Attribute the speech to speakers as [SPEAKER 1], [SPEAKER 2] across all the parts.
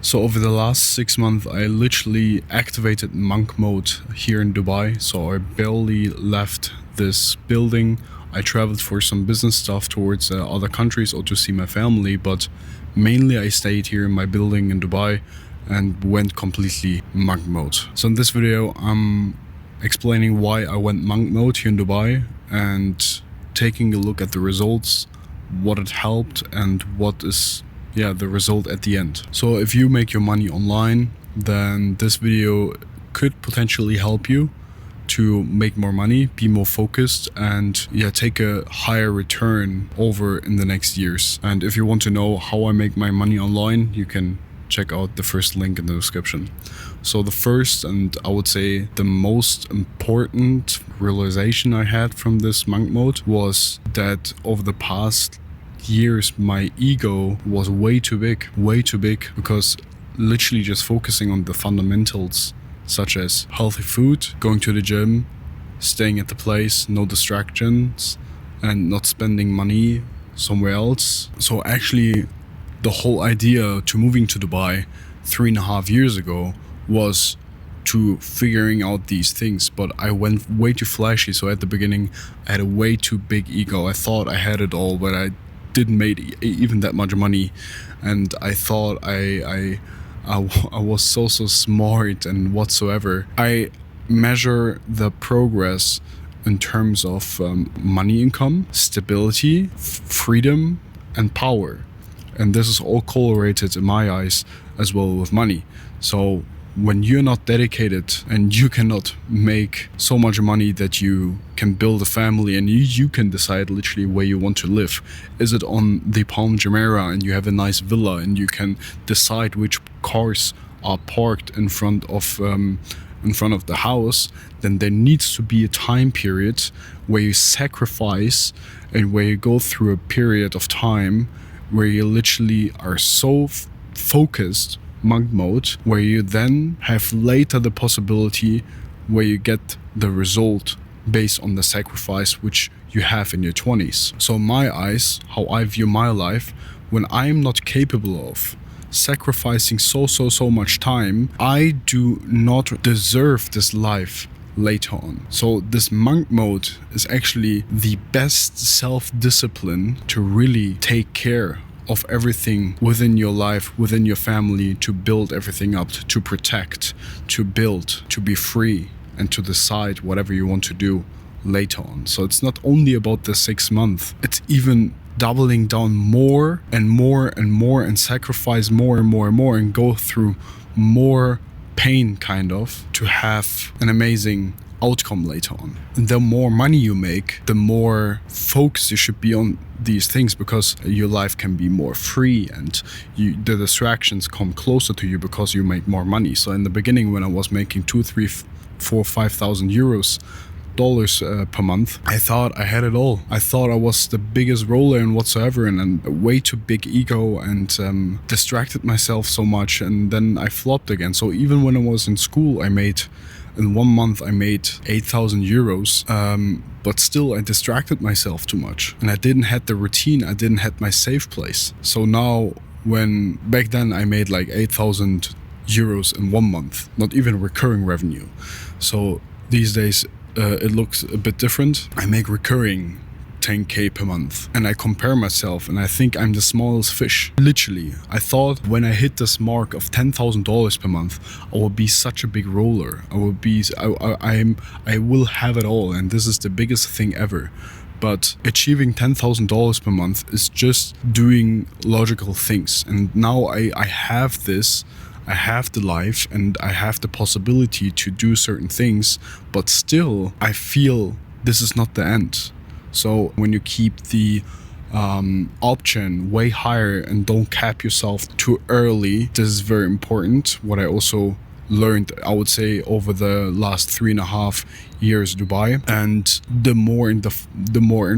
[SPEAKER 1] So over the last 6 months, I literally activated monk mode here in Dubai. So I barely left this building. I traveled for some business stuff towards other countries or to see my family, but mainly I stayed here in my building in Dubai and went completely monk mode. So in this video, I'm explaining why I went monk mode here in Dubai and taking a look at the results, what it helped, and what is the result at the end. So if you make your money online, then this video could potentially help you to make more money, be more focused, and take a higher return over in the next years. And if you want to know how I make my money online, you can check out the first link in the description. So the first, and I would say the most important realization I had from this monk mode was that over the past years my ego was way too big, because literally just focusing on the fundamentals such as healthy food, going to the gym, staying at the place, no distractions, and not spending money somewhere else. So actually the whole idea to moving to Dubai 3.5 years ago was to figuring out these things, but I went way too flashy. So at the beginning I had a way too big ego. I thought I had it all, but I didn't make even that much money, and I thought I was so smart and whatsoever. I measure the progress in terms of money income, stability, freedom, and power, and this is all correlated in my eyes as well with money. So when you're not dedicated and you cannot make so much money that you can build a family and you can decide literally where you want to live. Is it on the Palm Jumeirah and you have a nice villa and you can decide which cars are parked in front of the house, then there needs to be a time period where you sacrifice and where you go through a period of time where you literally are so focused, monk mode, where you then have later the possibility where you get the result based on the sacrifice which you have in your 20s. So in my eyes, how I view my life, when I'm not capable of sacrificing so much time, I do not deserve this life later on. So this monk mode is actually the best self-discipline to really take care of everything within your life, within your family, to build everything up, to protect, to build, to be free, and to decide whatever you want to do later on. So it's not only about the 6 months, it's even doubling down more and more and more, and sacrifice more and more and more, and go through more pain kind of to have an amazing outcome later on. And the more money you make, the more focus you should be on these things, because your life can be more free and the distractions come closer to you because you make more money. So in the beginning, when I was making 2, 3, 4, 5,000 dollars per month, I thought I had it all. I thought I was the biggest roller and whatsoever, and a way too big ego, and distracted myself so much, and then I flopped again. So even when I was in school, in 1 month I made 8,000 euros, but still I distracted myself too much, and I didn't have the routine, I didn't have my safe place. So now, when back then I made like 8,000 euros in 1 month, not even recurring revenue. So these days it looks a bit different. I make recurring 10k per month, and I compare myself and I think I'm the smallest fish. Literally, I thought when I hit this mark of $10,000 per month, I will be such a big roller. I will have it all, and this is the biggest thing ever. But achieving $10,000 per month is just doing logical things, and now I have this. I have the life and I have the possibility to do certain things, but still I feel this is not the end. So when you keep the option way higher and don't cap yourself too early, this is very important. What I also learned, I would say, over the last 3.5 years Dubai, and the more in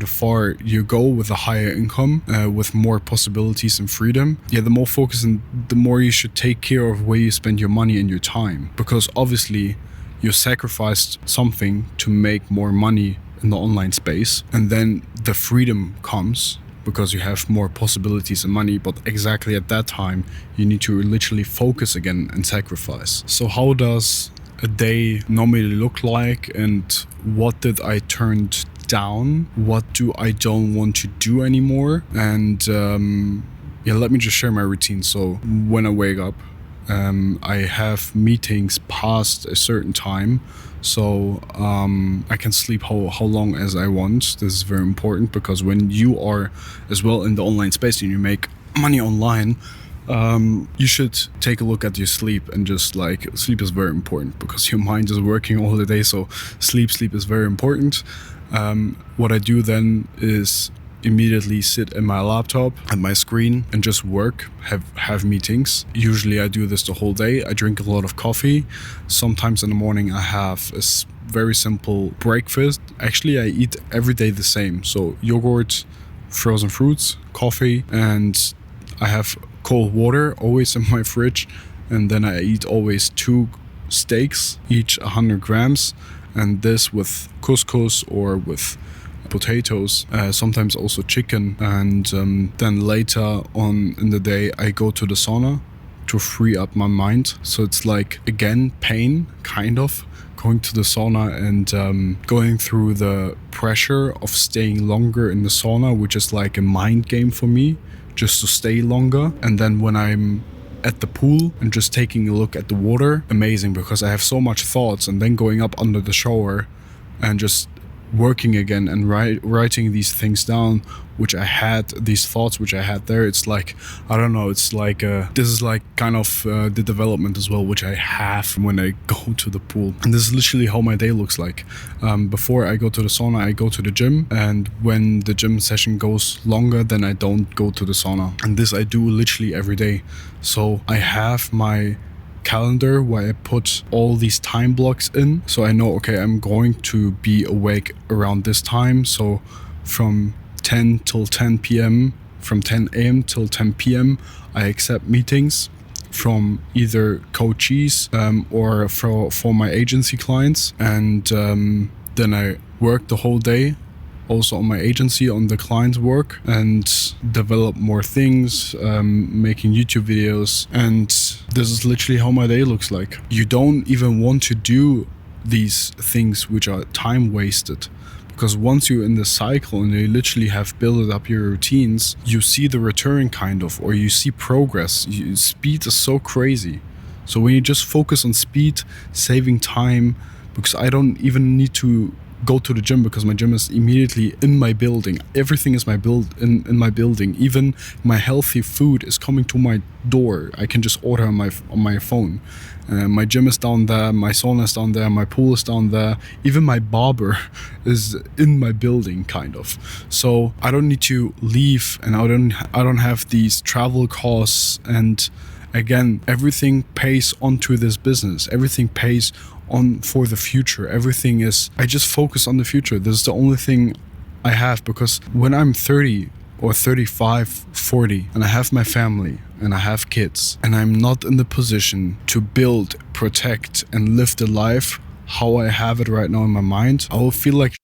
[SPEAKER 1] the far you go with a higher income, with more possibilities and freedom, the more focus and the more you should take care of where you spend your money and your time, because obviously you sacrificed something to make more money in the online space, and then the freedom comes because you have more possibilities and money, but exactly at that time you need to literally focus again and sacrifice. So how does a day normally look like, and what did I turn down? What do I don't want to do anymore? And let me just share my routine. So when I wake up, I have meetings past a certain time, so I can sleep how long as I want. This is very important, because when you are as well in the online space and you make money online, you should take a look at your sleep, and just like, sleep is very important because your mind is working all the day. So sleep is very important. What I do then is immediately sit in my laptop at my screen and just work, have meetings. Usually I do this the whole day. I drink a lot of coffee. Sometimes in the morning I have a very simple breakfast. Actually, I eat every day the same. So yogurt, frozen fruits, coffee, and I have cold water always in my fridge. And then I eat always 2 steaks, each 100 grams, and this with couscous or with potatoes, sometimes also chicken. And then later on in the day I go to the sauna to free up my mind. So it's like, again, pain, kind of, going to the sauna and going through the pressure of staying longer in the sauna, which is like a mind game for me, just to stay longer. And then when I'm at the pool and just taking a look at the water, amazing, because I have so much thoughts. And then going up under the shower and just working again and writing these things down, which I had, these thoughts which I had there. It's like, I don't know, it's like this is like kind of the development as well, which I have when I go to the pool. And this is literally how my day looks like. Before I go to the sauna, I go to the gym, and when the gym session goes longer, then I don't go to the sauna. And this I do literally every day. So I have my calendar where I put all these time blocks in, so I know, okay, I'm going to be awake around this time. So from 10 till 10 p.m, from 10 a.m. till 10 p.m, I accept meetings from either coaches or for my agency clients. And then I work the whole day also on my agency, on the client's work, and develop more things, making YouTube videos. And this is literally how my day looks like. You don't even want to do these things which are time wasted, because once you're in the cycle and you literally have built up your routines, you see the return kind of, or you see progress. Speed is so crazy. So when you just focus on speed, saving time, because I don't even need to go to the gym because my gym is immediately in my building. Everything is in my building. Even my healthy food is coming to my door. I can just order on my phone. My gym is down there, my sauna is down there, my pool is down there. Even my barber is in my building, kind of. So I don't need to leave, and I don't have these travel costs. And again, everything pays onto this business. Everything pays on for the future. Everything is, I just focus on the future. This is the only thing I have, because when I'm 30 or 35, 40, and I have my family and I have kids, and I'm not in the position to build, protect, and live the life how I have it right now in my mind, I will feel like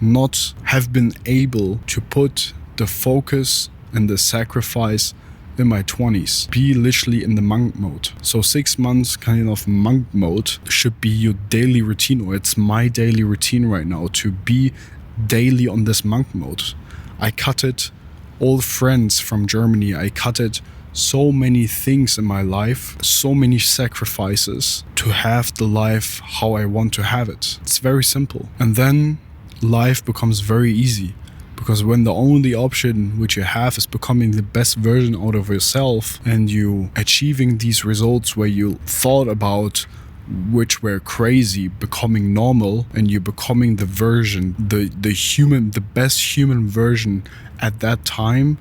[SPEAKER 1] not have been able to put the focus and the sacrifice in my 20s, be literally in the monk mode. So 6 months kind of monk mode should be your daily routine, or it's my daily routine right now, to be daily on this monk mode. I cut it, all friends from Germany, I cut it, so many things in my life, so many sacrifices to have the life how I want to have it. It's very simple. And then life becomes very easy. Because when the only option which you have is becoming the best version out of yourself, and you achieving these results where you thought about, which were crazy, becoming normal, and you're becoming the version, the best human version at that time,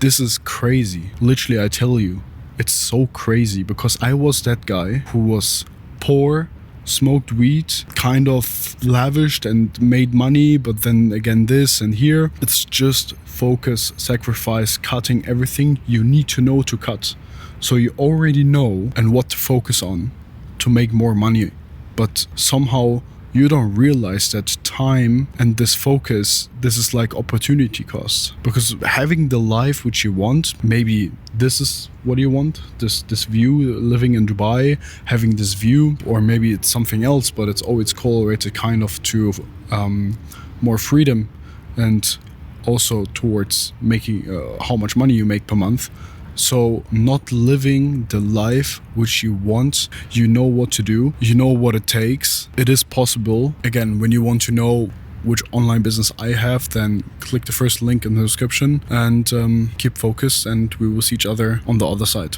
[SPEAKER 1] this is crazy. Literally, I tell you, it's so crazy, because I was that guy who was poor, smoked weed, kind of lavished and made money, but then again this and here. It's just focus, sacrifice, cutting everything you need to know to cut. So you already know and what to focus on to make more money. But somehow you don't realize that time and this focus, this is like opportunity cost. Because having the life which you want, maybe this is what you want, this view, living in Dubai, having this view, or maybe it's something else, but it's always correlated kind of to more freedom and also towards making how much money you make per month. So not living the life which you want, you know what to do, you know what it takes. It is possible. Again, when you want to know which online business I have, then click the first link in the description and keep focused, and we will see each other on the other side.